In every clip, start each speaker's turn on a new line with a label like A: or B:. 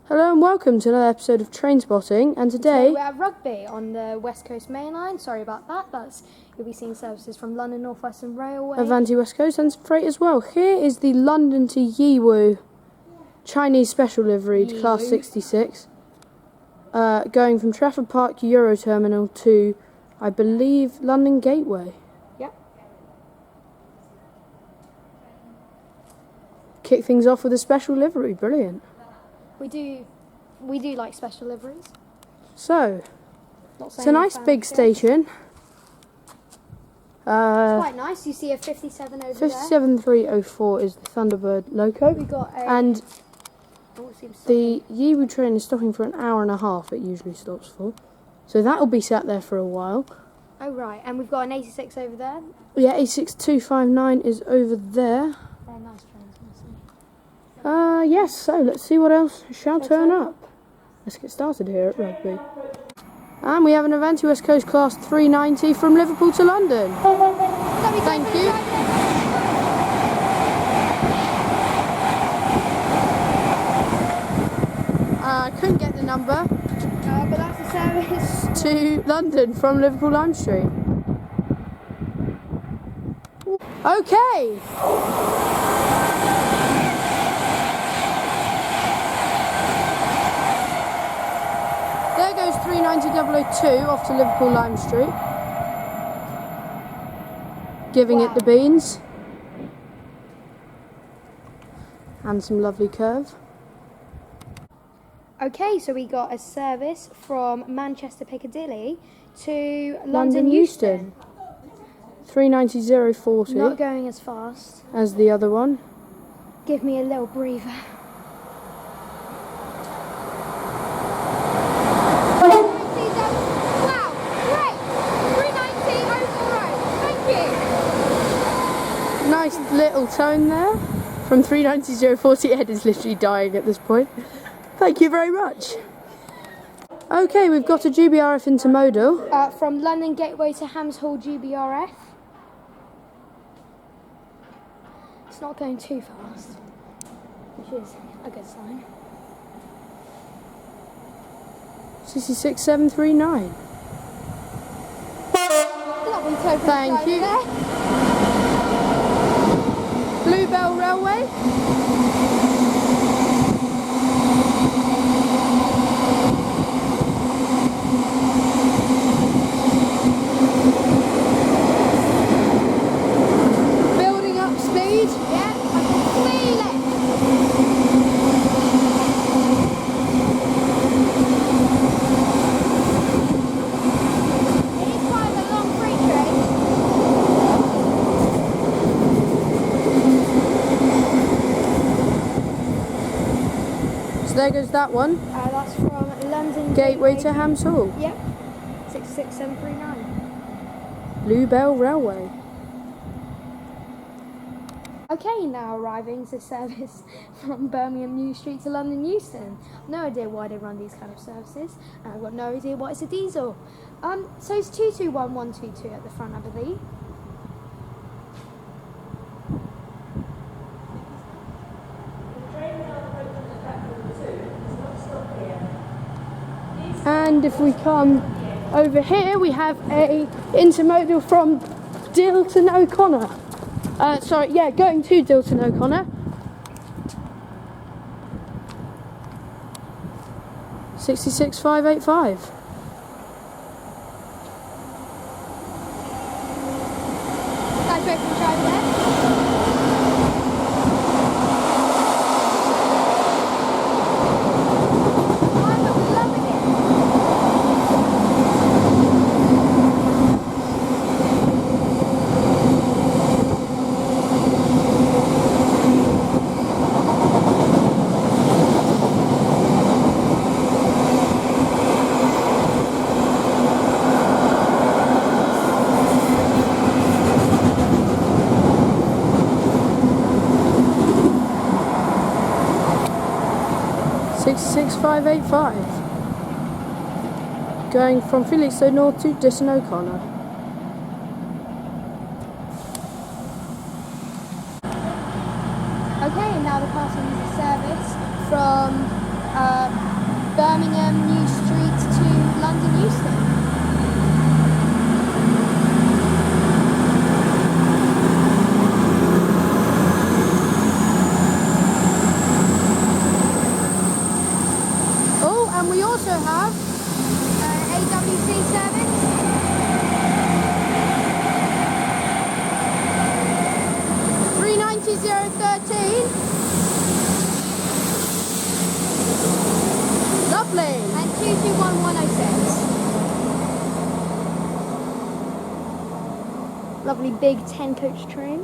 A: Hello and welcome to another episode of Trainspotting, and today
B: we're at Rugby on the West Coast main line. Sorry about that. You'll be seeing services from London North Western Railway,
A: Avanti West Coast and some freight as well. Here is the London to Yiwu Chinese special liveried class 66, going from Trafford Park Euro Terminal to, I believe, London Gateway.
B: Yep.
A: Kick things off with a special livery. Brilliant.
B: We do like special liveries.
A: So, it's a nice big station.
B: It's quite nice. You see a 57 over
A: 57304 is the Thunderbird loco.
B: We got a,
A: and the Yiwu train is stopping for an hour and a half. It usually stops for, so that will be sat there for a while.
B: Oh right, and we've got an 86 over there.
A: Yeah, 86259 is over there.
B: Very nice trains, honestly.
A: Yes. So let's see what else shall turn up. Let's get started here at Rugby. And we have an Avanti West Coast class 390 from Liverpool to London. Thank you. I couldn't get the number.
B: But that's a service
A: to London from Liverpool Lime Street. Okay. There goes 390.002 off to Liverpool Lime Street. Giving it the beans. And some lovely curve.
B: Okay, so we got a service from Manchester Piccadilly to London Euston.
A: 390.040.
B: Not going as fast
A: as the other one.
B: Give me a little breather. Wow, great! 390.040. Thank you.
A: Nice little tone there. From 390.040, Ed is literally dying at this point. Thank you very much. Okay, we've got a GBRF intermodal.
B: From London Gateway to Hams Hall GBRF. It's not going too fast, which is a good sign.
A: 66739.
B: Lovely token.
A: Thank you.
B: There.
A: Bluebell Railway. Building up speed.
B: Yeah, I can feel it. It is quite a long freight train.
A: So there goes that one.
B: That's from London
A: Gateway to Hams Hall.
B: Yep, 66739.
A: Bluebell Railway.
B: Okay, now arriving is a service from Birmingham New Street to London Euston. No idea why they run these kind of services, and I've got no idea why it's a diesel. So it's 221122 at the front, I believe.
A: And if we come over here, we have a intermodal from Dilton O'Connor. Going to Dilton O'Connor. 66585.
B: Guys, ready for the drive there? I'm loving it.
A: Going from Felixstowe North to Dilton O'Connor.
B: Okay, now the passing is a service from also have AWC service.
A: Lovely.
B: And 221106. Lovely big 10 coach train.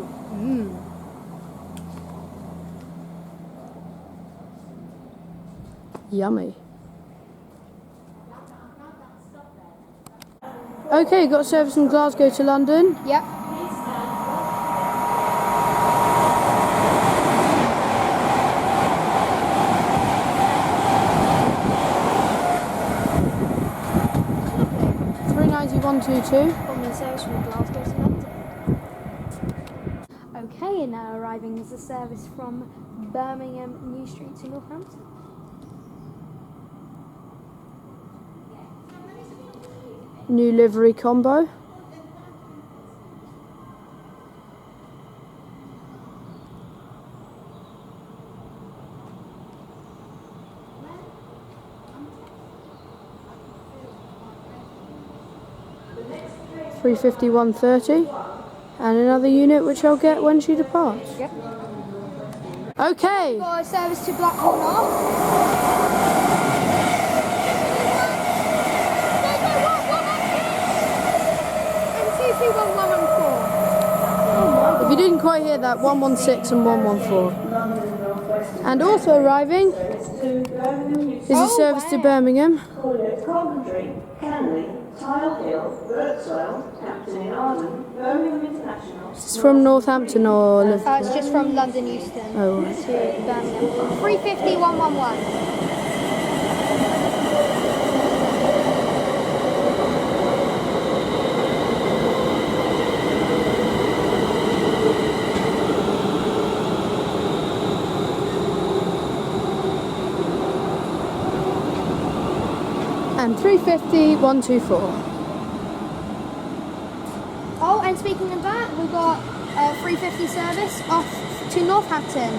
A: Yummy. Okay, got service from Glasgow to London.
B: Yep.
A: £391.22.
B: Service from Glasgow to London. Okay, and now arriving is a service from Birmingham New Street to Northampton.
A: New livery combo. £351.30, and another unit which I'll get when she departs.
B: Yep.
A: Okay.
B: Got a service to Blackpool North. And 221114.
A: If you didn't quite hear that, 116 and 114. And also arriving is a service to Birmingham.
C: Coventry, Canley, Tile Hill, Birdswell, Hampton in Arden, Birmingham International.
A: It's from Northampton or Liverpool?
B: It's just from London Euston
A: Oh, right.
B: to Birmingham. 350-111.
A: And 350-124.
B: Oh, and speaking of that, we've got a 350 service off to Northampton.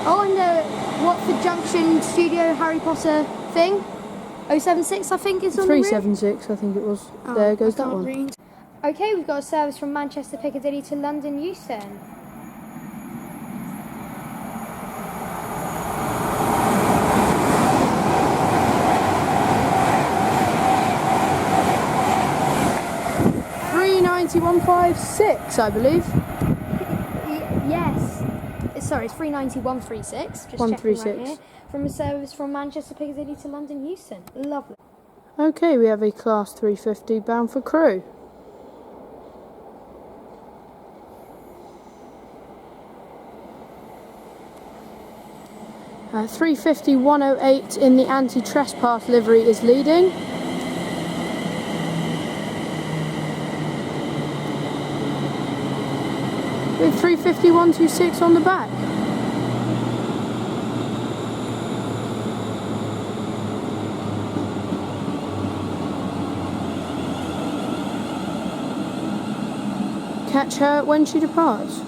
B: Oh, and the Watford Junction Studio Harry Potter thing. 076, I think, is on the route.
A: 376, I think it was. There goes that one.
B: Read. Okay, we've got a service from Manchester Piccadilly to London Euston.
A: £391.56, I believe.
B: Yes. Sorry, it's 391.36. Just
A: 136.
B: checking right here. From a service from Manchester Piccadilly to London Euston. Lovely.
A: Okay, we have a Class 350 bound for Crewe. Uh, 350-108 in the anti-trespass livery is leading. With 350-126 on the back. Catch her when she departs.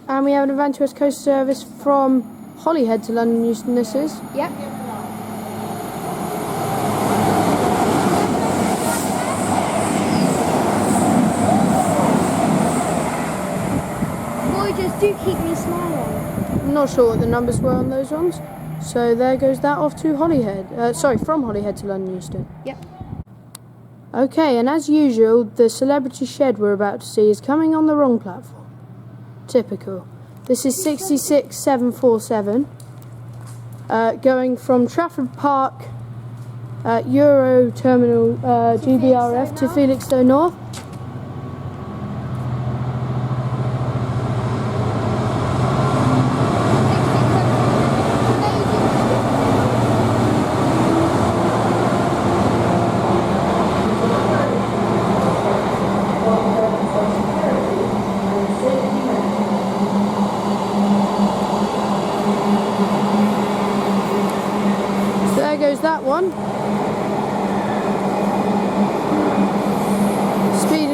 A: And we have an Avanti West Coast service from Holyhead to London Euston, this is.
B: Yep. Voyagers do keep me smiling.
A: I'm not sure what the numbers were on those ones. So there goes that off to Holyhead. From Holyhead to London Euston.
B: Yep.
A: Okay, and as usual, the celebrity shed we're about to see is coming on the wrong platform. Typical. This is 66747, going from Trafford Park, Euro Terminal GBRF to Felixstowe North. There goes that one. Speeding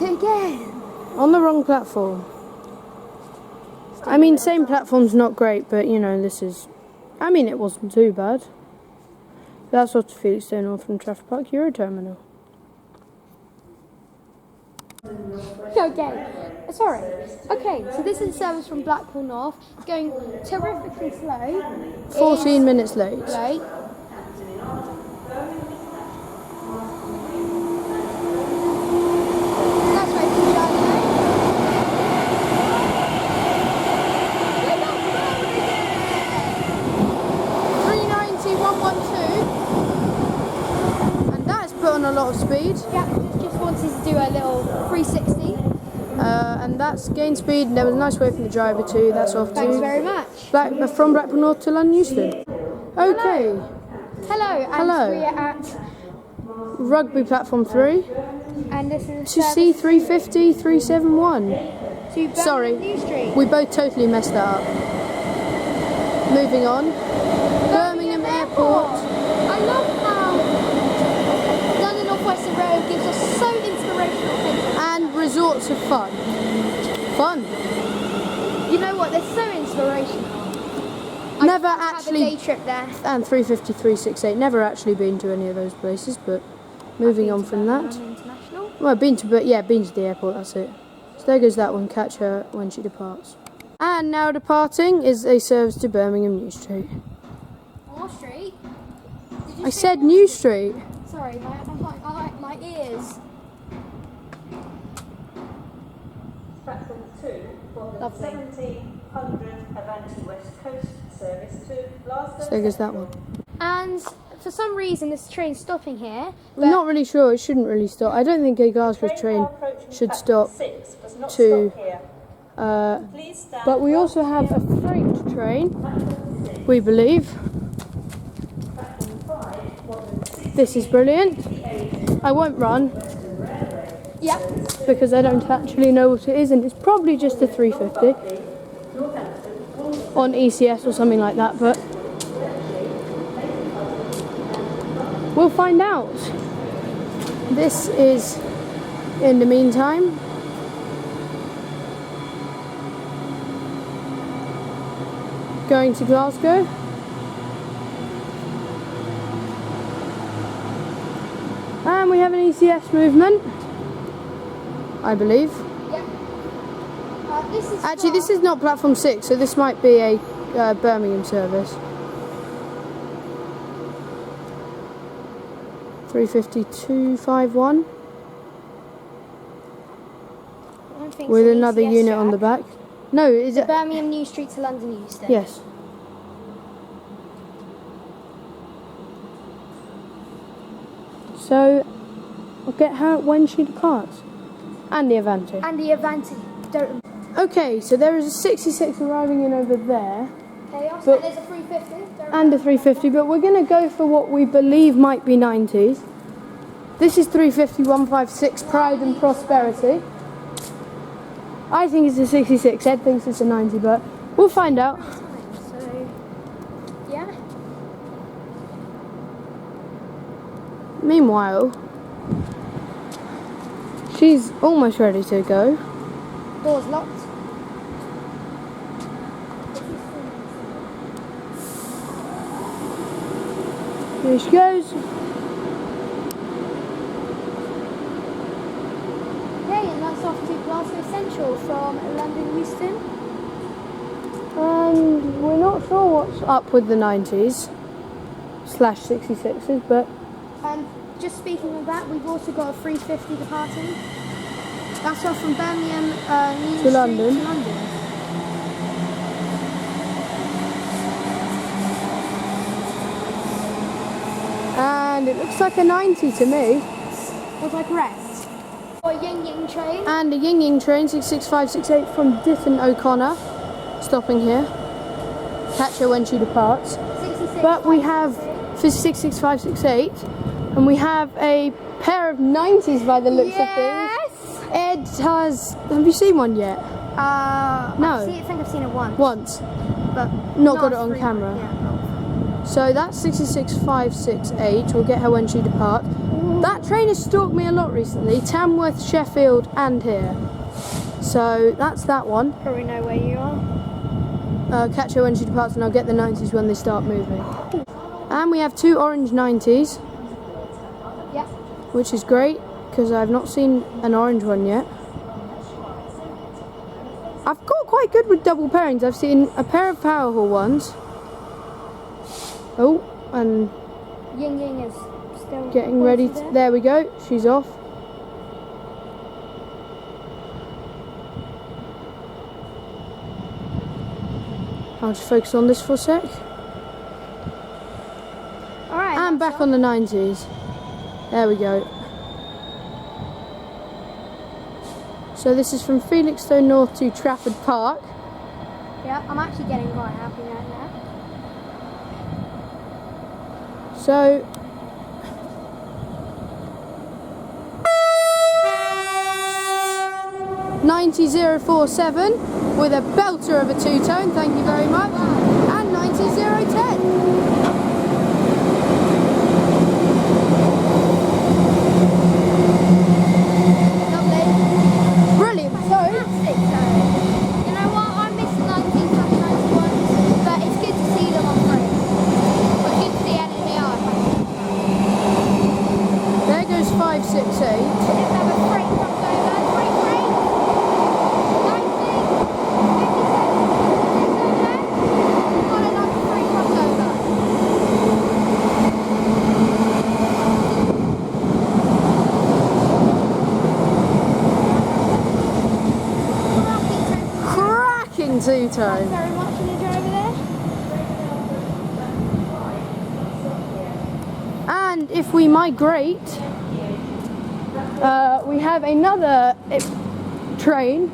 B: it again.
A: On the wrong platform. I mean, same platform's not great, but you know, this is... I mean, it wasn't too bad. That's what Felix doing on from Trafford Park Euroterminal.
B: Okay, sorry. Okay, so this is a service from Blackpool North. It's going terrifically slow.
A: 14 minutes late.
B: Late. That's right, from Charlie.
A: 390, 112. And that has put on a lot of speed.
B: Yeah, just wanted to do a little 360.
A: And that's gain speed. And there was a nice wave from the driver too. That's off
B: Thanks
A: too.
B: very much.
A: From Blackpool North to London Euston. Okay.
B: Hello, and
A: Hello.
B: we are at,
A: Rugby platform 3
B: and this is
A: to C350 371.
B: to
A: Sorry,
B: New Street.
A: we both totally messed that up. Moving on. Birmingham Airport.
B: I love how London North Western Road gives us so inspirational things.
A: And resorts of fun. Fun.
B: You know what? They're so inspirational.
A: Never
B: Have a
A: actually.
B: day trip there.
A: And 350 368. Never actually been to any of those places, but moving on from that.
B: International.
A: Well, been to the airport, that's it. So there goes that one, catch her when she departs. And now departing is a service to Birmingham New Street.
B: Wall Street. Did you
A: I
B: say
A: said
B: Wall
A: New
B: Street?
A: Street.
B: Sorry, my ears.
C: Platform 2 for the
B: Lovely.
C: 1700 Avanti West Coast service to Glasgow.
A: So there goes that one.
B: And for some reason, this train's stopping here.
A: We're not really sure, it shouldn't really stop. I don't think a Glasgow train should stop to... but we also have a freight train, we believe. This is brilliant. I won't run
B: Yeah.
A: because I don't actually know what it is, and it's probably just a 350 on ECS or something like that, but we'll find out. This is, in the meantime, going to Glasgow. And we have an ECS movement, I believe.
B: Yeah.
A: Actually, this is not platform 6, so this might be a Birmingham service. 35251 with another unit on the back. No, is it?
B: Birmingham New Street to London Euston.
A: Yes. So, I'll get her when she departs. And the Avanti.
B: And the Avanti. Don't.
A: Okay, so there is a 66 arriving in over there.
B: Chaos.
A: But-
B: And there's a 350.
A: And a 350, but we're going to go for what we believe might be 90s. This is 350 156 Pride and Prosperity. I think it's a 66, Ed thinks it's a 90, but we'll find out.
B: So, yeah.
A: Meanwhile, she's almost ready to go.
B: Door's locked.
A: Here she goes.
B: Okay, and that's off to Glasgow Central from London Euston.
A: And we're not sure what's up with the 90s / 66s, but
B: And just speaking of that, we've also got a 350 departing. That's off from Birmingham New Street
A: London.
B: to London.
A: and it looks like a 90 to me.
B: Was I correct? Or a Ying Ying train.
A: And a Ying Ying train 66568 from Ditton O'Connor, stopping here. Catch her when she departs.
B: 66.
A: But we have for 66568, and we have a pair of 90s by the looks of things. Ed has. Have you seen one yet? No.
B: I think I've seen it once.
A: Once,
B: But
A: not got it on camera.
B: Yeah.
A: So that's 66568. We'll get her when she departs. That train has stalked me a lot recently. Tamworth, Sheffield and here. So that's that one.
B: Probably know where you are.
A: Catch her when she departs and I'll get the 90s when they start moving. And we have 2 orange 90s.
B: Yep.
A: Which is great because I've not seen an orange one yet. I've got quite good with double pairings. I've seen a pair of powerful ones. Oh, and
B: Ying Ying is still
A: getting ready. There we go. She's off. I'll just focus on this for a sec.
B: Alright.
A: And back on the 90s. There we go. So this is from Felixstowe North to Trafford Park.
B: Yeah, I'm actually getting quite happy right now.
A: So '90047 with a belter of a two-tone, thank you very much, and 90010. Brilliant. So,
B: You know what? I miss the 1991s, but it's good to see them on frame. But good to see LNWR.
A: there goes 568.
B: Let's have a freight crossover. Freight. 90. 57. Got another freight crossover.
A: Cracking two-tone.
B: Very much in the driver there.
A: And if we migrate, we have another train.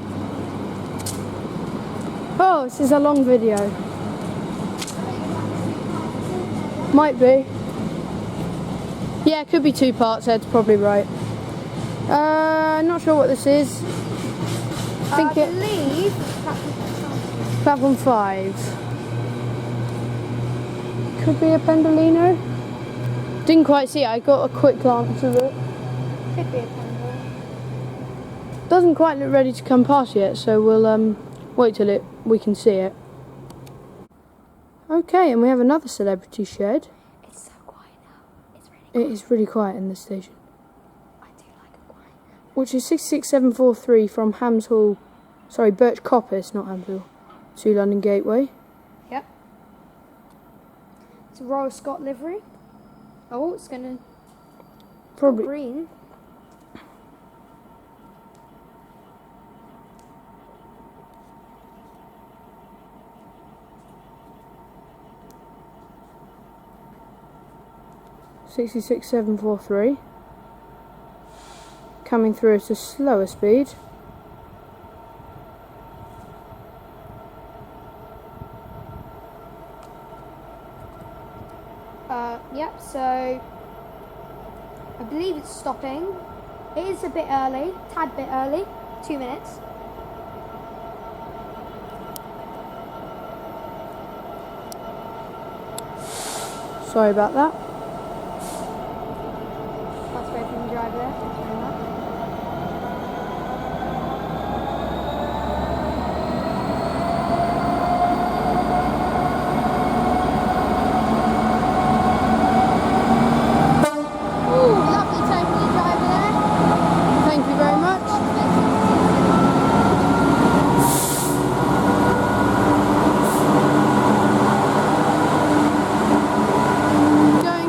A: Oh, this is a long video. Might be. Yeah, it could be 2 parts, Ed's probably right. Not sure what this is. I think it
B: believe
A: platform 5. Could be a Pendolino. Didn't quite see it, I got a quick glance of it.
B: could be a pendulum.
A: Doesn't quite look ready to come past yet, so we'll wait till we can see it. Okay, and we have another celebrity shed.
B: It's so quiet now. It's really
A: It is really quiet in this station.
B: I do like it quiet.
A: Which is 66743 from Hams Hall, sorry, Birch Coppice, not Hams Hall, to London Gateway.
B: Yep. It's a Royal Scot livery. Oh, it's gonna
A: Probably.
B: green.
A: .66743. Coming through at a slower speed.
B: Yep, so I believe it's stopping. It is a bit early, tad bit early, 2 minutes.
A: Sorry about that.
B: That's great from the driver there, thanks very much. Ooh, lovely turn from the driver there.
A: Thank you very much. Going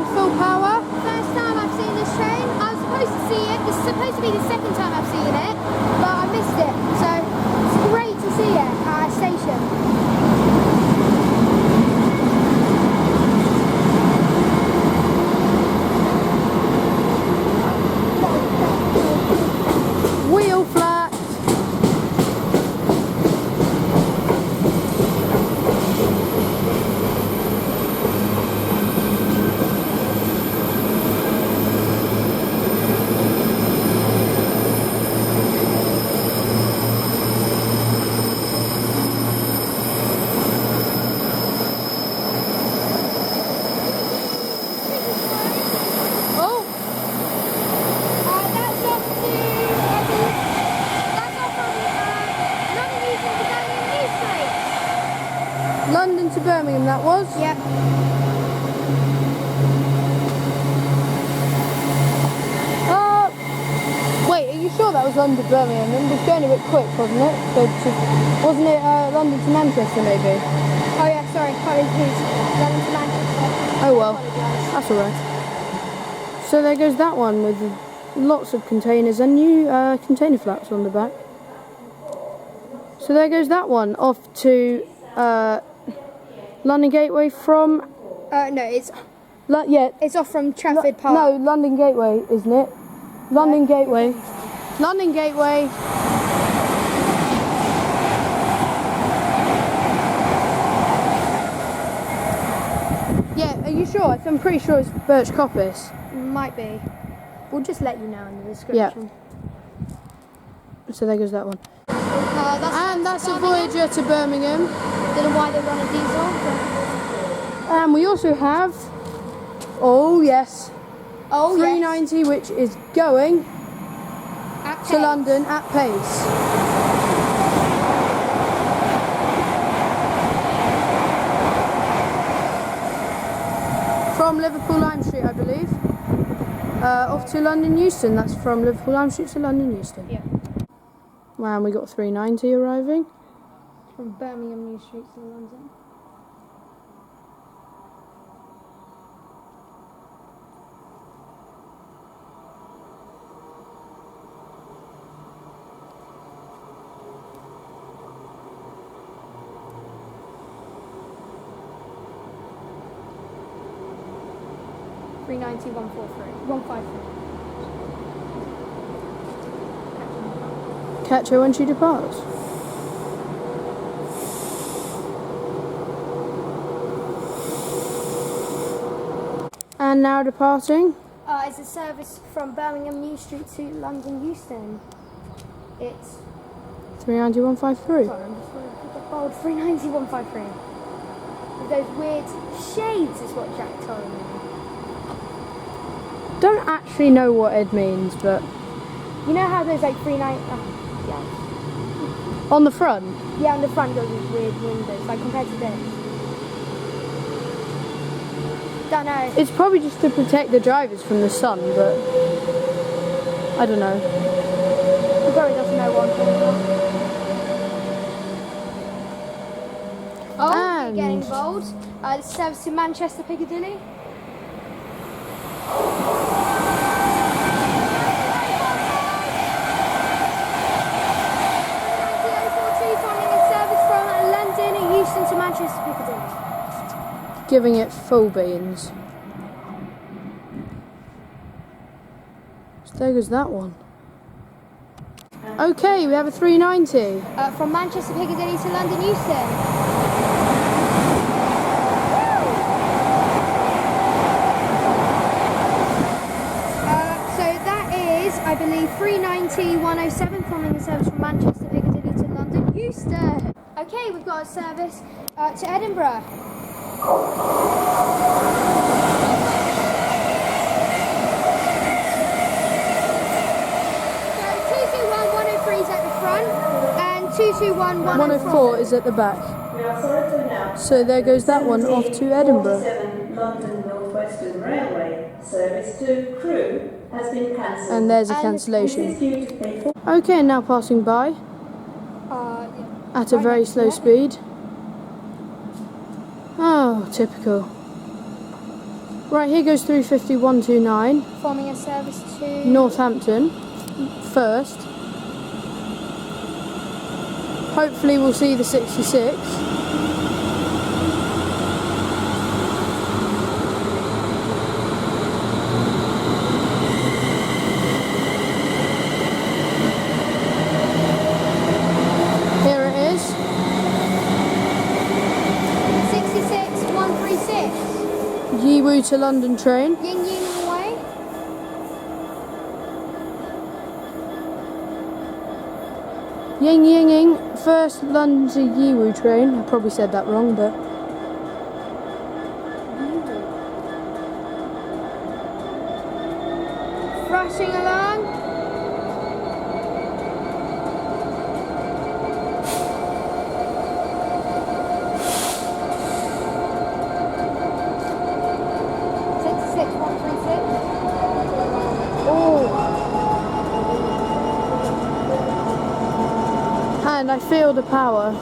A: London to Birmingham, that was?
B: Yep.
A: Wait, are you sure that was London to Birmingham? It was going a bit quick, wasn't it? Wasn't it London to Manchester, maybe?
B: Oh yeah, sorry. Apologies. London to Manchester.
A: Oh well,
B: Apologise.
A: that's alright. So there goes that one with lots of containers and new container flaps on the back. So there goes that one off to London Gateway from...
B: No, it's
A: yeah.
B: it's off from Trafford Park.
A: No, London Gateway, isn't it? London Gateway. London Gateway. Yeah, are you sure? I'm pretty sure it's Birch Coppice.
B: Might be. We'll just let you know in the description.
A: Yeah. So there goes that one. That's a
B: Birmingham.
A: Voyager to Birmingham.
B: Don't know why they run a diesel.
A: And we also have, oh yes,
B: Oh
A: 390, which is going
B: At
A: to
B: pace.
A: London at pace. From Liverpool Lime Street, I believe. Off to London Euston. That's from Liverpool Lime Street to London Euston.
B: Yeah.
A: Wow, and we got 390 arriving.
B: From Birmingham New Street to London. Three 153.
A: Catch her when she departs. And now departing.
B: It's a service from Birmingham New Street to London Euston. It's
A: 390-153.
B: sorry, I'm just going to put the bold 390-153. With those weird shades is what Jack told me.
A: Don't actually know what it means, but
B: You know how there's like 390? Yeah.
A: on the front.
B: Yeah, on the front there's these weird windows, like compared to this. Don't know.
A: It's probably just to protect the drivers from the sun, but I don't know.
B: He probably doesn't know what I'm talking about. Oh,
A: And-
B: you're getting bold. The service to Manchester Piccadilly. Forming a service from London and Euston to Manchester Piccadilly.
A: Giving it full beans. So there goes that one. Okay, we have a 390.
B: From Manchester Piccadilly to London Euston. So that is, I believe, 390-107, forming a service from Manchester Piccadilly to London Euston. Okay, we've got a service to Edinburgh. So 221-103 is at the front, and 221-104.
A: 104 is at the back.
C: We are sorry to announce
A: So there goes that one off to Edinburgh.
C: 47 London North Western Railway service to Crewe has been cancelled.
A: And there's a
B: And
C: This is
A: cancellation.
C: due to people.
A: Okay, now passing by
B: Yeah.
A: at a
B: Right
A: very
B: next to
A: slow
B: it.
A: speed. Oh, typical. Right, here goes 350-129.
B: Forming a service to
A: Northampton first. Hopefully we'll see the 66. Here it is.
B: 66-136.
A: Yiwu to London train.
B: Ying Ying away.
A: Ying Ying Ying. First London to Yiwu train. I probably said that wrong, but
B: Rushing along.
A: And I feel the power.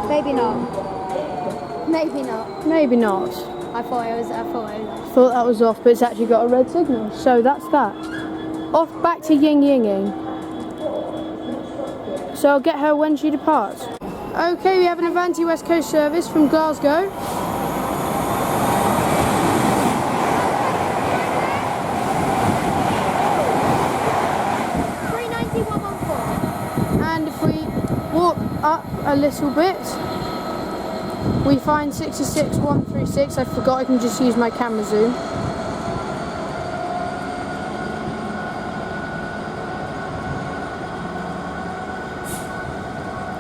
B: Maybe not. Maybe not.
A: Maybe not.
B: I thought it was off.
A: Thought that was off, but it's actually got a red signal. So that's that. Off back to Ying Yinging. So I'll get her when she departs. Okay, we have an Avanti West Coast service from Glasgow. And if we walk up a little bit, we find 66136. I forgot I can just use my camera zoom.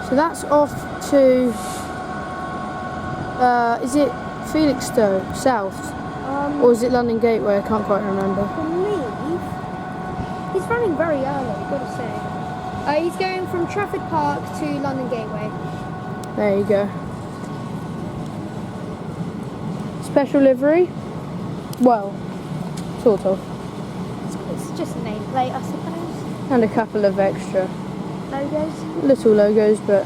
A: So that's off to, is it Felixstowe South? Or is it London Gateway? I can't quite remember.
B: I believe he's running very early, I've got to say. He's going from Trafford Park to London Gateway.
A: There you go. Special livery? Well, sort of.
B: It's just a nameplate, I suppose.
A: And a couple of extra
B: Logos.
A: little logos, but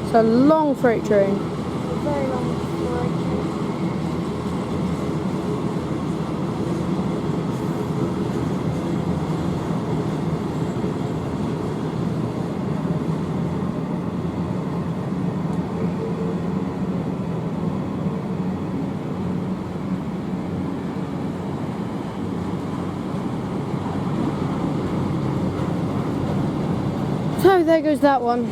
A: it's a long freight train.
B: Very long.
A: So there goes that one.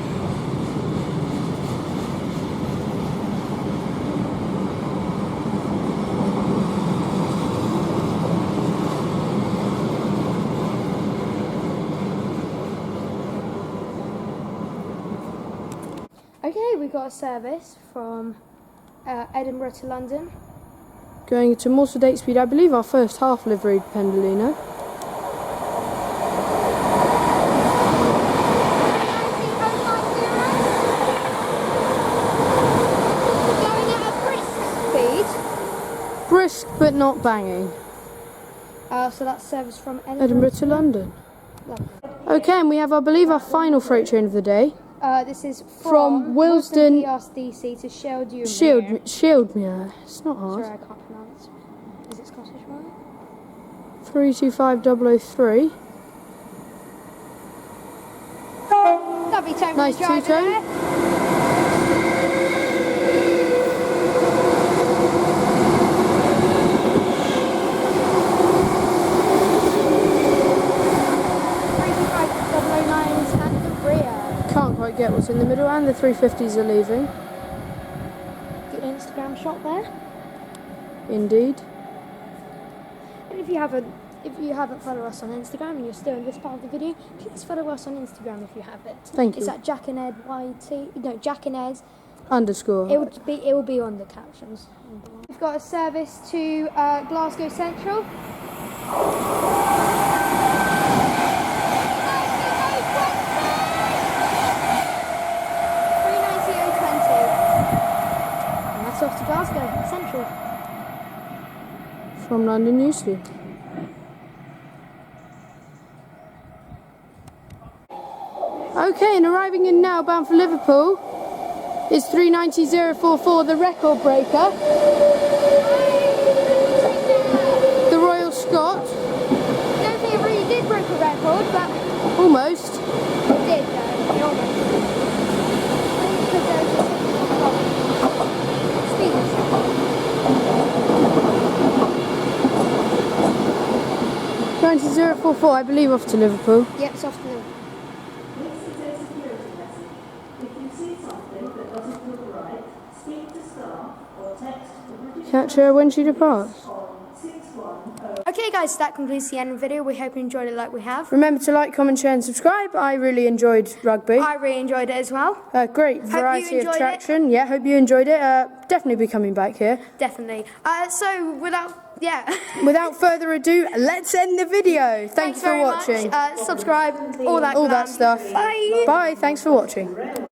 B: Okay, we got a service from Edinburgh to London.
A: Going to more sedate speed, I believe our first half liveried Pendolino.
B: Going at a brisk speed.
A: Brisk but not banging.
B: So that's service from
A: Edinburgh to London. Okay, and we have, I believe, our final freight train of the day.
B: This is
A: From Willesden
B: PRDC to Shieldmuir.
A: Shieldmuir. It's not hard.
B: Sorry, I can't pronounce. Is it Scottish, right?
A: 325003.
B: Lovely tone.
A: Nice
B: driver
A: two-tone.
B: there.
A: Can't quite get what's in the middle, and the 350s are leaving.
B: Good Instagram shot there.
A: Indeed.
B: And if you haven't followed us on Instagram and you're still in this part of the video, please follow us on Instagram if you haven't.
A: Thank you.
B: It's at Jack and Ed YT. No, Jack and Ed.
A: Underscore.
B: It will be on the captions. We've got a service to Glasgow Central. Off to Glasgow Central.
A: From London Euston. Okay, and arriving in now, bound for Liverpool, is 390.044, the record breaker. The Royal Scot.
B: I don't think it really did break a record, but
A: Almost.
B: it did though. It almost. Because there was just
A: Speed. 90.044, I believe, off to Liverpool.
B: Yep, it's off to Liverpool.
A: catch her when she departs.
B: Okay guys, that completes the end of the video. We hope you enjoyed it like we have.
A: Remember to like, comment, share and subscribe. I really enjoyed rugby.
B: I really enjoyed it as well.
A: Great variety of traction. Yeah, hope you enjoyed it. Definitely be coming back here.
B: Definitely. So
A: without further ado, let's end the video. Thanks for watching.
B: Subscribe, all that
A: stuff.
B: Bye.
A: Bye. Thanks for watching.